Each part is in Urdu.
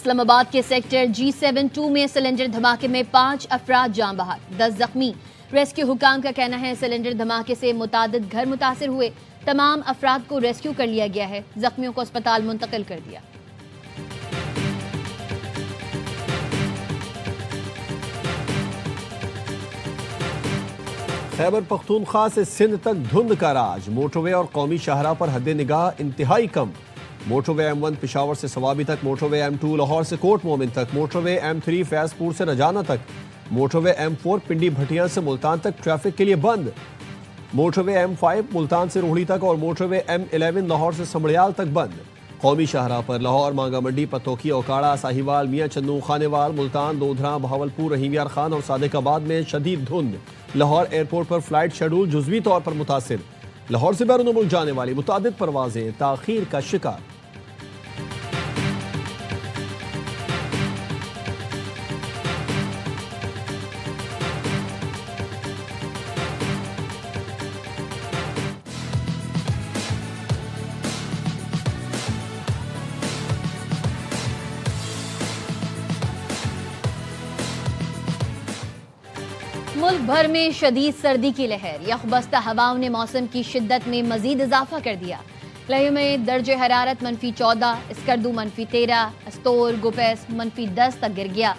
اسلام آباد کے سیکٹر G72 میں سلنڈر دھماکے میں 5 افراد جاں بحق، 10 زخمی۔ ریسکیو حکام کا کہنا ہے سلنڈر دھماکے سے متعدد گھر متاثر ہوئے، تمام افراد کو ریسکیو کر لیا گیا ہے، زخمیوں کو اسپتال منتقل کر دیا۔ خیبر پختونخوا سے سندھ تک دھند کا راج، موٹر وے اور قومی شاہراہ پر حد نگاہ انتہائی کم۔ موٹر وے M1 پشاور سے سوابی تک، موٹر وے M2 لاہور سے کوٹ مومن تک، موٹر وے M3 فیض پور سے رجانہ تک، موٹر وے M4 پنڈی بھٹیاں سے ملتان تک ٹریفک کے لیے بند، موٹر وے M5 ملتان سے روہڑی تک اور موٹر وے M11 لاہور سے سمڑیال تک بند۔ قومی شاہراہ پر لاہور، مانگا منڈی، پتوکی، اوکاڑا، ساہیوال، میاں چندو، خانیوال، ملتان، دودھراں، بہاولپور، رحیم یار خان اور صادق آباد میں شدید دھند۔ لاہور ایئرپورٹ پر فلائٹ شیڈول جزوی طور پر متاثر، لاہور سے بیرون ملک جانے والی متعدد پروازیں تاخیر کا شکار۔ ملک بھر میں شدید سردی کی لہر، یخبستہ ہواؤں نے موسم کی شدت میں مزید اضافہ کر دیا۔ لہیو میں درجہ حرارت -14، اسکردو -13، استور گوپیس -10 تک گر گیا۔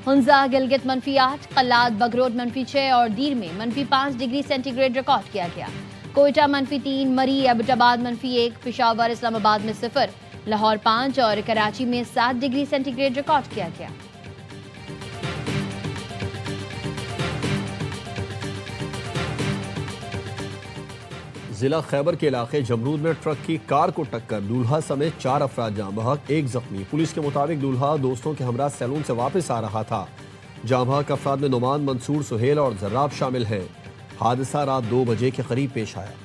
ہنزا گلگت -8، قلات بگروٹ -6 اور دیر میں -5 ڈگری سینٹی گریڈ ریکارڈ کیا گیا۔ کوئٹہ -3، مری ایبٹ آباد -1، پشاور اسلام آباد میں 0، لاہور 5 اور کراچی میں 7 ڈگری سینٹی گریڈ ریکارڈ کیا گیا۔ ضلع خیبر کے علاقے جمرود میں ٹرک کی کار کو ٹکر، دولہا سمیت 4 افراد جاں بحق، 1 زخمی۔ پولیس کے مطابق دولہا دوستوں کے ہمراہ سیلون سے واپس آ رہا تھا۔ جاں بحق افراد میں نعمان، منصور، سہیل اور زراب شامل ہیں۔ حادثہ رات 2 بجے کے قریب پیش آیا۔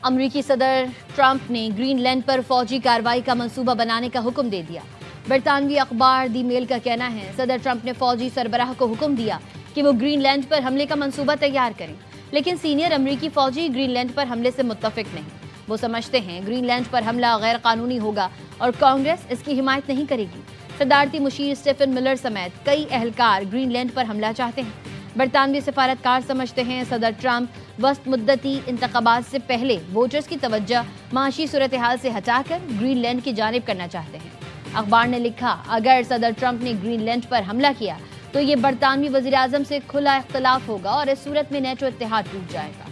امریکی صدر ٹرمپ نے گرین لینڈ پر فوجی کارروائی کا منصوبہ بنانے کا حکم دے دیا۔ برطانوی اخبار دی میل کا کہنا ہے صدر ٹرمپ نے فوجی سربراہ کو حکم دیا کہ وہ گرین لینڈ پر حملے کا منصوبہ تیار کریں، لیکن سینئر امریکی فوجی گرین لینڈ پر حملے سے متفق نہیں۔ وہ سمجھتے ہیں گرین لینڈ پر حملہ غیر قانونی ہوگا اور کانگریس اس کی حمایت نہیں کرے گی۔ صدارتی مشیر اسٹیفن ملر سمیت کئی اہلکار گرین لینڈ پر حملہ چاہتے ہیں۔ برطانوی سفارتکار سمجھتے ہیں صدر ٹرمپ وسط مدتی انتخابات سے پہلے ووٹرز کی توجہ معاشی صورتحال سے ہٹا کر گرین لینڈ کی جانب کرنا چاہتے ہیں۔ اخبار نے لکھا اگر صدر ٹرمپ نے گرین لینڈ پر حملہ کیا تو یہ برطانوی وزیراعظم سے کھلا اختلاف ہوگا اور اس صورت میں نیٹو اتحاد ٹوٹ جائے گا۔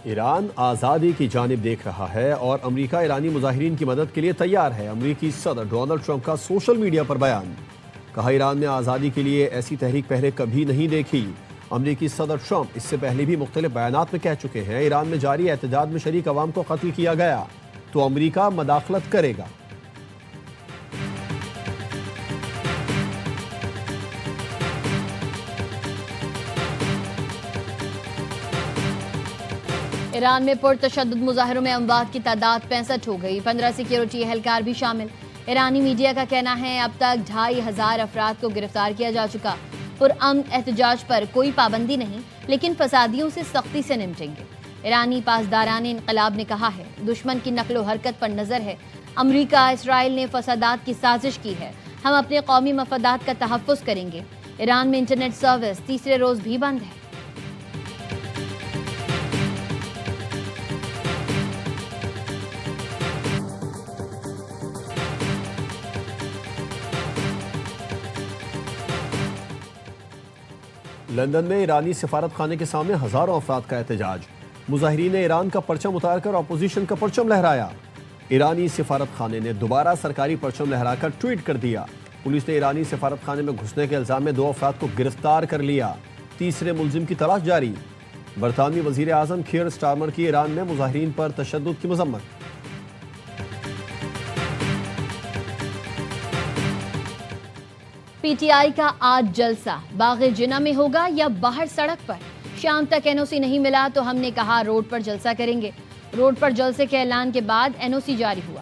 ایران آزادی کی جانب دیکھ رہا ہے اور امریکہ ایرانی مظاہرین کی مدد کے لیے تیار ہے۔ امریکی صدر ڈونلڈ ٹرمپ کا سوشل میڈیا پر بیان، کہا ایران نے آزادی کے لیے ایسی تحریک پہلے کبھی نہیں دیکھی۔ امریکی صدر ٹرمپ اس سے پہلے بھی مختلف بیانات میں کہہ چکے ہیں ایران میں جاری احتجاج میں شریک عوام کو قتل کیا گیا تو امریکہ مداخلت کرے گا۔ ایران میں پرتشدد مظاہروں میں اموات کی تعداد 65 ہو گئی، 15 سیکیورٹی اہلکار بھی شامل۔ ایرانی میڈیا کا کہنا ہے اب تک 2500 افراد کو گرفتار کیا جا چکا۔ پرامن احتجاج پر کوئی پابندی نہیں، لیکن فسادیوں سے سختی سے نمٹیں گے۔ ایرانی پاسداران انقلاب نے کہا ہے دشمن کی نقل و حرکت پر نظر ہے، امریکہ اسرائیل نے فسادات کی سازش کی ہے، ہم اپنے قومی مفادات کا تحفظ کریں گے۔ ایران میں انٹرنیٹ سروس تیسرے روز بھی بند ہے۔ لندن میں ایرانی سفارت خانے کے سامنے ہزاروں افراد کا احتجاج، مظاہرین نے ایران کا پرچم اتار کر اپوزیشن کا پرچم لہرایا۔ ایرانی سفارت خانے نے دوبارہ سرکاری پرچم لہرا کر ٹویٹ کر دیا۔ پولیس نے ایرانی سفارت خانے میں گھسنے کے الزام میں 2 افراد کو گرفتار کر لیا، تیسرے ملزم کی تلاش جاری۔ برطانوی وزیر اعظم کیئر سٹارمر کی ایران میں مظاہرین پر تشدد کی مذمت۔ پی ٹی آئی کا آج جلسہ باغ جنہ میں ہوگا یا باہر سڑک پر؟ شام تک این او سی نہیں ملا تو ہم نے کہا روڈ پر جلسہ کریں گے۔ روڈ پر جلسے کے اعلان کے بعد این او سی جاری ہوا۔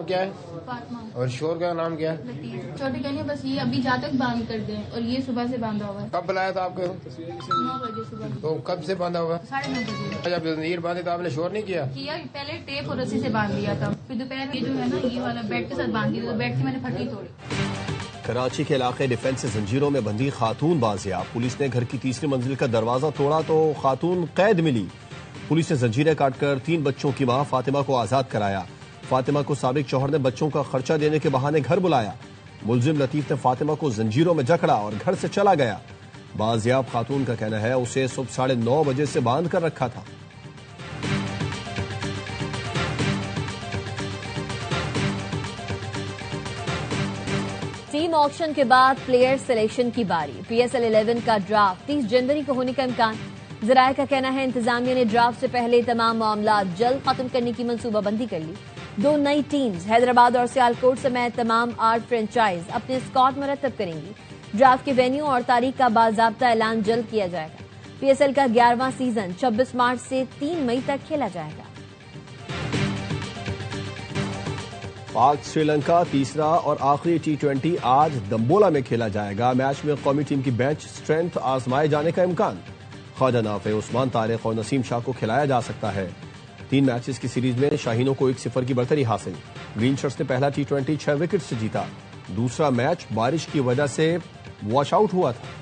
نام کیا ہے فاطمہ اور شور کا نام کیا ہے؟ لطیف چھوٹے کہنے بس یہ ابھی جا تک باندھ کر دیں اور یہ صبح سے باندھا ہوا ہے کب بلایا تھا آپ کو 9 بجے صبح تو کب سے باندھا ہوا 9:30 بجے جب زنجیر باندھی تو آپ نے شور نہیں کیا؟ کیا پہلے ٹیپ اور رسی سے باندھ دیا تھا پھر دوپہر یہ جو ہے نا یہ والا بیڈ کے ساتھ باندھ دیا تو بیڈ کی میں نے پھٹی توڑی کراچی کے علاقے ڈیفنس زنجیروں میں بندھی خاتون بازیاب پولیس نے گھر کی تیسری منزل کا دروازہ توڑا تو خاتون قید ملی پولیس نے زنجیریں کاٹ کر 3 بچوں کی ماں فاطمہ کو آزاد کرایا فاطمہ کو سابق شوہر نے بچوں کا خرچہ دینے کے بہانے گھر بلایا ملزم لطیف نے فاطمہ کو زنجیروں میں جکڑا اور گھر سے چلا گیا بازیاب خاتون کا کہنا ہے اسے صبح 9:30 بجے سے باندھ کر رکھا تھا ٹیم آکشن کے بعد پلیئر سلیکشن کی باری پی ایس ایل 11 کا ڈرافٹ 30 جنوری کو ہونے کا امکان ذرائع کا کہنا ہے انتظامیہ نے ڈرافٹ سے پہلے تمام معاملات جلد ختم کرنے کی منصوبہ بندی کر لی 2 نئی ٹیمز حیدرآباد اور سیالکوٹ سمیت تمام 8 فرنچائز اپنے اسکواڈ مرتب کریں گی ڈرافٹ کے وینیو اور تاریخ کا باضابطہ اعلان جلد کیا جائے گا پی ایس ایل کا 11واں سیزن 26 مارچ سے 3 مئی تک کھیلا جائے گا پاک سری لنکا تیسرا اور آخری T20 آج دمبولا میں کھیلا جائے گا میچ میں قومی ٹیم کی بینچ سٹرینتھ آزمائے جانے کا امکان خواجہ نافع عثمان طارق اور نسیم شاہ کو کھلایا جا سکتا ہے 3 میچز کی سیریز میں شاہینوں کو 1-0 کی برتری حاصل گرین شرٹس نے پہلا T20 6 وکٹ سے جیتا دوسرا میچ بارش کی وجہ سے واش آؤٹ ہوا تھا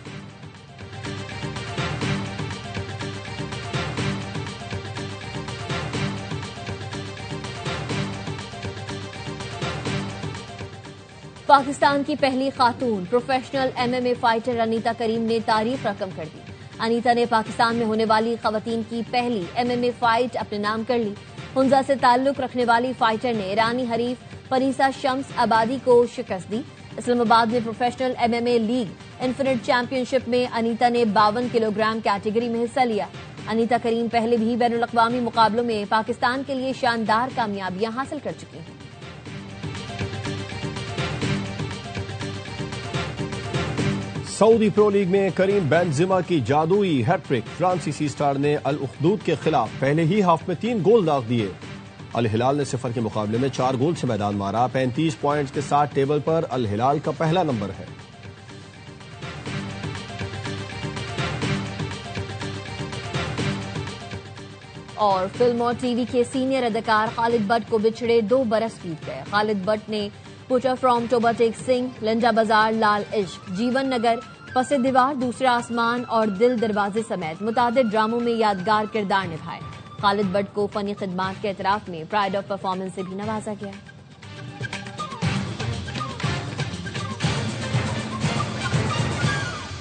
پاکستان کی پہلی خاتون پروفیشنل MMA فائٹر انیتا کریم نے تاریخ رقم کر دی انیتا نے پاکستان میں ہونے والی خواتین کی پہلی MMA فائٹ اپنے نام کر لی ہنزا سے تعلق رکھنے والی فائٹر نے ایرانی حریف پریسا شمس آبادی کو شکست دی اسلام آباد میں professional MMA league infinite championship میں انیتا نے 52 کلو گرام کیٹیگری میں حصہ لیا انیتا کریم پہلے بھی بین الاقوامی مقابلوں میں پاکستان کے لیے شاندار کامیابیاں حاصل کر چکی ہیں سعودی پرو لیگ میں کریم بینزیما کی جادوئی ہیٹ ٹرک فرانسیسی سٹار نے الاخدود کے خلاف پہلے ہی ہاف میں 3 گول داغ دیے الہلال نے 0 کے مقابلے میں 4 گول سے میدان مارا 35 پوائنٹس کے ساتھ ٹیبل پر الہلال کا پہلا نمبر ہے اور فلم اور ٹی وی کے سینئر اداکار خالد بٹ کو بچھڑے 2 برس بیت گئے خالد بٹ نے پوچا فرام توبہ ٹیک سنگھ لنجا بازار لال عشق جیون نگر پس دیوار دوسرا آسمان اور دل دروازے سمیت متعدد ڈراموں میں یادگار کردار نبھائے خالد بٹ کو فنی خدمات کے اعتراف میں پرائڈ آف پرفارمنس سے بھی نوازا گیا